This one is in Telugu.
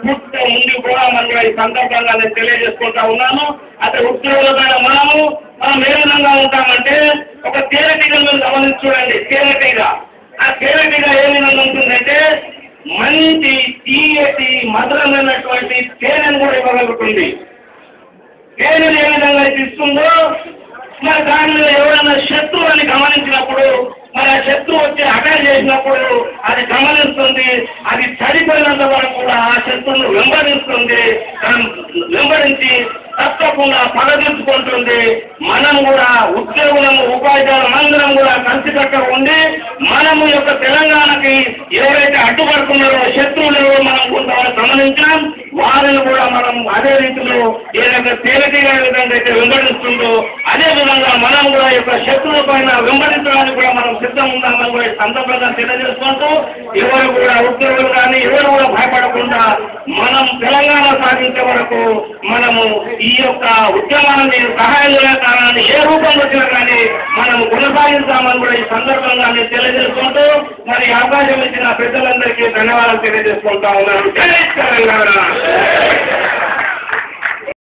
పుట్ట ఉండి కూడా మనం ఈ సందర్భంగా నేను తెలియజేసుకుంటా ఉన్నాను. అదే ఉద్యోగులమైన మనం ఏ విధంగా ఉంటామంటే ఒక తేనెటీగను మీరు గమనించి చూడండి. ఆ తేనెటీగ ఏ విధంగా ఉంటుందంటే మంచి తీయటి మధురమైనటువంటి తేనెను కూడా ఇవ్వగలుగుతుంది. తేనెను ఏ విధంగా ఇస్తుందో మరి దానిలో ఎవరైనా శత్రువుని గమనించినప్పుడు మరి ఆ శత్రువు వచ్చి అటాక్ చేసినప్పుడు అది గమనిస్తుంది. అది చనిపోయినంత వరకు కూడా ఆ శత్రువును వెంబడిస్తుంది. వెంబడించి తప్పకుండా పగదీర్చుకుంటుంది. మనం కూడా ఉద్యోగులము ఉపాధ్యాయులు అందరం కూడా కలిసికట్టుగా ఉండి మనము యొక్క తెలంగాణకి ఎవరైతే అడ్డుపడుతున్నారో శత్రువులు ఎవరో మనం కొంత గమనించాం. వారిని కూడా మనం అదే రీతిలో ఏదైతే తేలికగా విధంగా అయితే వెంబడిస్తుందో అదే విధంగా మనం కూడా యొక్క శత్రువుల పైన వెంబడించడానికి కూడా మనం సిద్ధం ఉన్నామని కూడా సందర్భంగా తెలియజేసుకుంటూ ఎవరు కూడా ఉద్యోగులు కానీ ఎవరు కూడా భయపడకుండా మనం తెలంగాణ సాధించే వరకు మనము ఈ యొక్క ఉద్యమాన్ని సహాయం చేయడానికి ఏ రూపంలో వచ్చినా కానీ మనం కొనసాగిస్తామని కూడా ఈ సందర్భంగా నేను తెలియజేసుకుంటూ మరి అవకాశం ఇచ్చిన పెద్దలందరికీ ధన్యవాదాలు తెలియజేసుకుంటా ఉన్నాను. జై తెలంగాణ.